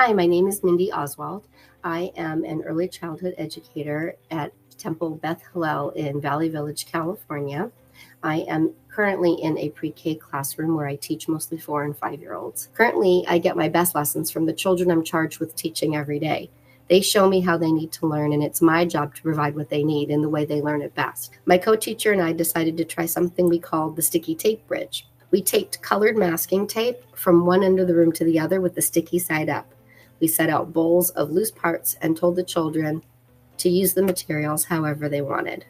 Hi, my name is Mindy Oswald. I am an early childhood educator at Temple Beth Hillel in Valley Village, California. I am currently in a pre-K classroom where I teach mostly 4 and 5-year-olds. Currently, I get my best lessons from the children I'm charged with teaching every day. They show me how they need to learn, and it's my job to provide what they need in the way they learn it best. My co-teacher and I decided to try something we called the sticky tape bridge. We taped colored masking tape from one end of the room to the other with the sticky side up. We set out bowls of loose parts and told the children to use the materials however they wanted.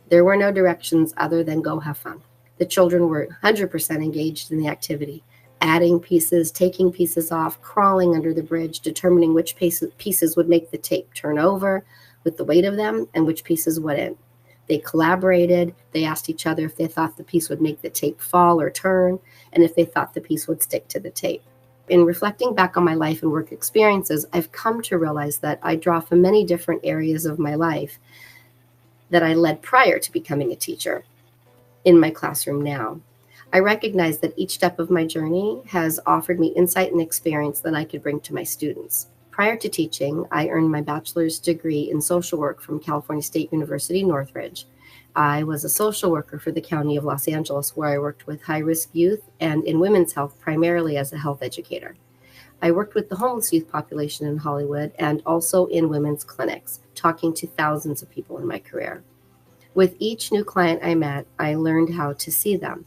There were no directions other than go have fun. The children were 100% engaged in the activity, adding pieces, taking pieces off, crawling under the bridge, determining which pieces would make the tape turn over with the weight of them and which pieces wouldn't. They collaborated. They asked each other if they thought the piece would make the tape fall or turn, and if they thought the piece would stick to the tape. In reflecting back on my life and work experiences, I've come to realize that I draw from many different areas of my life that I led prior to becoming a teacher in my classroom now. I recognize that each step of my journey has offered me insight and experience that I could bring to my students. Prior to teaching, I earned my bachelor's degree in social work from California State University, Northridge. I was a social worker for the County of Los Angeles, where I worked with high-risk youth and in women's health, primarily as a health educator. I worked with the homeless youth population in Hollywood and also in women's clinics, talking to thousands of people in my career. With each new client I met, I learned how to see them.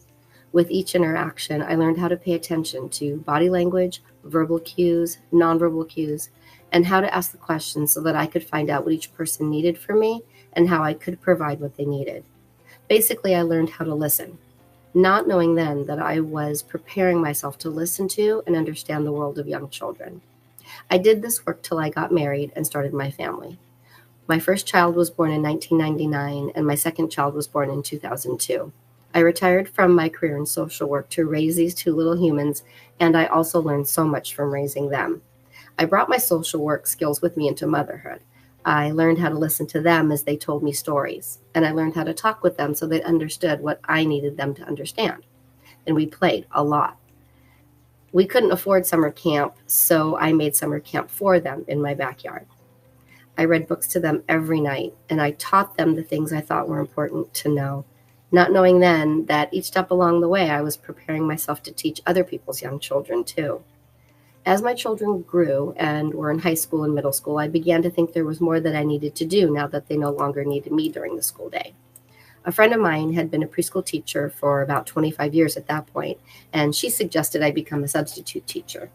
With each interaction, I learned how to pay attention to body language, verbal cues, nonverbal cues, and how to ask the questions so that I could find out what each person needed from me and how I could provide what they needed. Basically, I learned how to listen, not knowing then that I was preparing myself to listen to and understand the world of young children. I did this work till I got married and started my family. My first child was born in 1999, and my second child was born in 2002. I retired from my career in social work to raise these two little humans, and I also learned so much from raising them. I brought my social work skills with me into motherhood. I learned how to listen to them as they told me stories, and I learned how to talk with them so they understood what I needed them to understand. And we played a lot. We couldn't afford summer camp, so I made summer camp for them in my backyard. I read books to them every night, and I taught them the things I thought were important to know, not knowing then that each step along the way I was preparing myself to teach other people's young children too. As my children grew and were in high school and middle school, I began to think there was more that I needed to do now that they no longer needed me during the school day. A friend of mine had been a preschool teacher for about 25 years at that point, and she suggested I become a substitute teacher.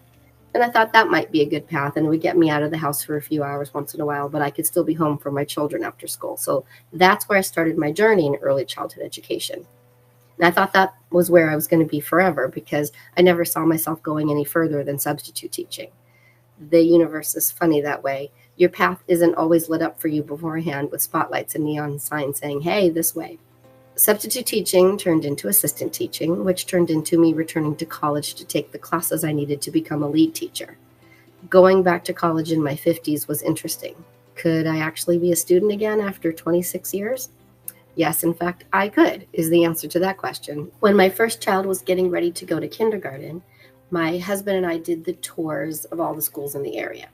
And I thought that might be a good path, and it would get me out of the house for a few hours once in a while, but I could still be home for my children after school. So that's where I started my journey in early childhood education. And I thought that was where I was going to be forever because I never saw myself going any further than substitute teaching. The universe is funny that way. Your path isn't always lit up for you beforehand with spotlights and neon signs saying, hey, this way. Substitute teaching turned into assistant teaching, which turned into me returning to college to take the classes I needed to become a lead teacher. Going back to college in my 50s was interesting. Could I actually be a student again after 26 years? Yes, in fact, I could, is the answer to that question. When my first child was getting ready to go to kindergarten, my husband and I did the tours of all the schools in the area.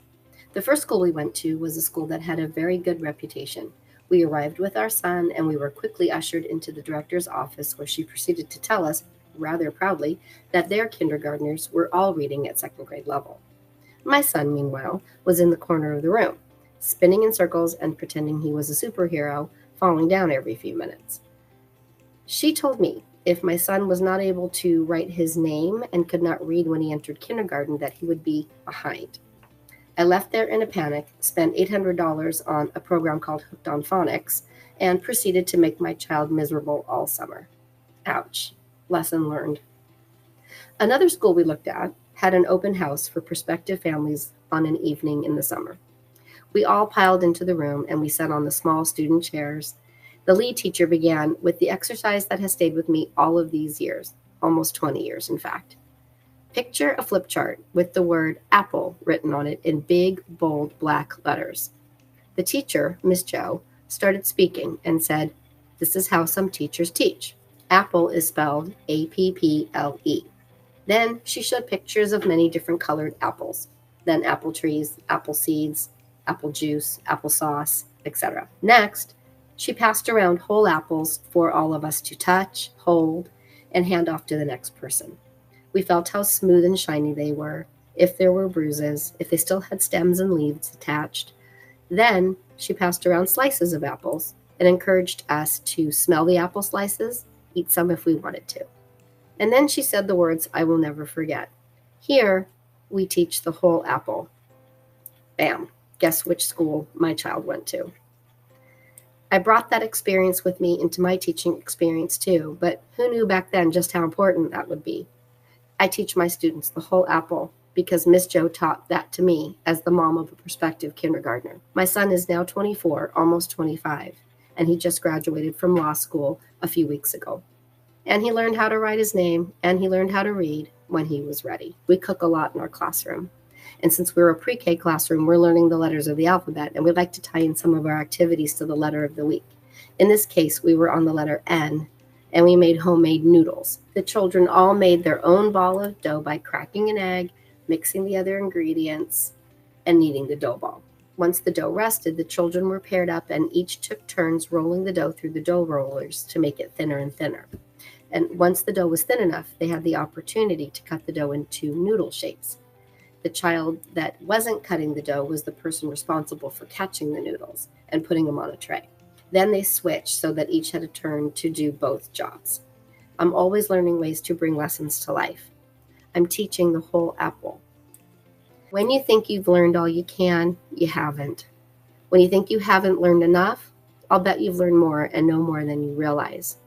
The first school we went to was a school that had a very good reputation. We arrived with our son, and we were quickly ushered into the director's office, where she proceeded to tell us, rather proudly, that their kindergartners were all reading at second grade level. My son, meanwhile, was in the corner of the room, spinning in circles and pretending he was a superhero, falling down every few minutes. She told me if my son was not able to write his name and could not read when he entered kindergarten, that he would be behind. I left there in a panic, spent $800 on a program called Hooked on Phonics, and proceeded to make my child miserable all summer. Ouch. Lesson learned. Another school we looked at had an open house for prospective families on an evening in the summer. We all piled into the room, and we sat on the small student chairs. The lead teacher began with the exercise that has stayed with me all of these years, almost 20 years, in fact. Picture a flip chart with the word apple written on it in big, bold, black letters. The teacher, Miss Joe, started speaking and said, "This is how some teachers teach. Apple is spelled A-P-P-L-E. Then she showed pictures of many different colored apples. then apple trees, apple seeds, apple juice, applesauce, etc. Next, she passed around whole apples for all of us to touch, hold, and hand off to the next person. We felt how smooth and shiny they were, if there were bruises, if they still had stems and leaves attached. Then she passed around slices of apples and encouraged us to smell the apple slices, eat some if we wanted to. And then she said the words I will never forget. Here, we teach the whole apple. Bam. Guess which school my child went to. I brought that experience with me into my teaching experience too, but who knew back then just how important that would be? I teach my students the whole apple because Miss Jo taught that to me as the mom of a prospective kindergartner. My son is now 24, almost 25, and he just graduated from law school a few weeks ago. And he learned how to write his name, and he learned how to read when he was ready. We cook a lot in our classroom. And since we're a pre-K classroom, we're learning the letters of the alphabet, and we like to tie in some of our activities to the letter of the week. In this case, we were on the letter N, and we made homemade noodles. The children all made their own ball of dough by cracking an egg, mixing the other ingredients, and kneading the dough ball. Once the dough rested, the children were paired up, and each took turns rolling the dough through the dough rollers to make it thinner and thinner. And once the dough was thin enough, they had the opportunity to cut the dough into noodle shapes. The child that wasn't cutting the dough was the person responsible for catching the noodles and putting them on a tray. Then they switched so that each had a turn to do both jobs. I'm always learning ways to bring lessons to life. I'm teaching the whole apple. When you think you've learned all you can, you haven't. When you think you haven't learned enough, I'll bet you've learned more and know more than you realize.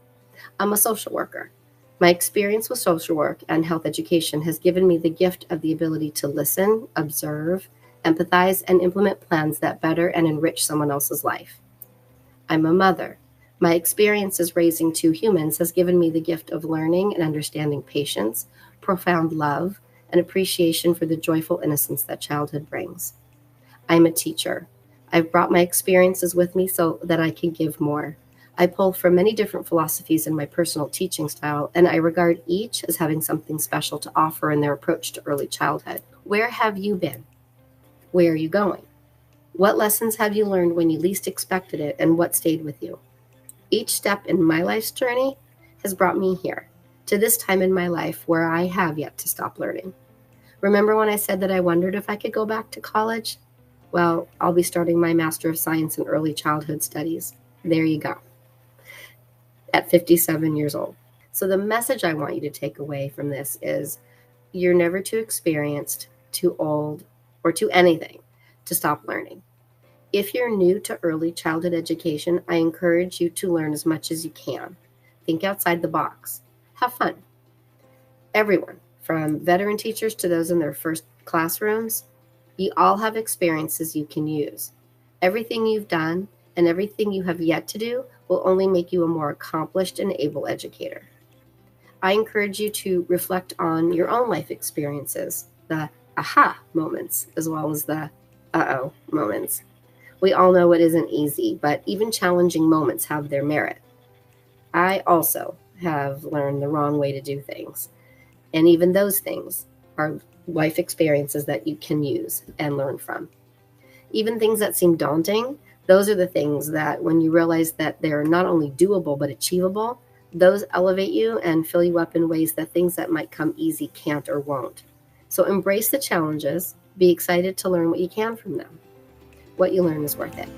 I'm a social worker. My experience with social work and health education has given me the gift of the ability to listen, observe, empathize, and implement plans that better and enrich someone else's life. I'm a mother. My experience as raising two humans has given me the gift of learning and understanding patience, profound love, and appreciation for the joyful innocence that childhood brings. I'm a teacher. I've brought my experiences with me so that I can give more. I pull from many different philosophies in my personal teaching style, and I regard each as having something special to offer in their approach to early childhood. Where have you been? Where are you going? What lessons have you learned when you least expected it, and what stayed with you? Each step in my life's journey has brought me here, to this time in my life where I have yet to stop learning. Remember when I said that I wondered if I could go back to college? Well, I'll be starting my Master of Science in Early Childhood Studies. There you go. At 57 years old. So the message I want you to take away from this is you're never too experienced, too old, or too anything to stop learning. If you're new to early childhood education, I encourage you to learn as much as you can. Think outside the box. Have fun. Everyone, from veteran teachers to those in their first classrooms, you all have experiences you can use. Everything you've done and everything you have yet to do will only make you a more accomplished and able educator. I encourage you to reflect on your own life experiences, the aha moments, as well as the uh-oh moments. We all know it isn't easy, but even challenging moments have their merit. I also have learned the wrong way to do things, and even those things are life experiences that you can use and learn from. Even things that seem daunting, those are the things that when you realize that they're not only doable but achievable, those elevate you and fill you up in ways that things that might come easy can't or won't. So embrace the challenges, be excited to learn what you can from them. What you learn is worth it.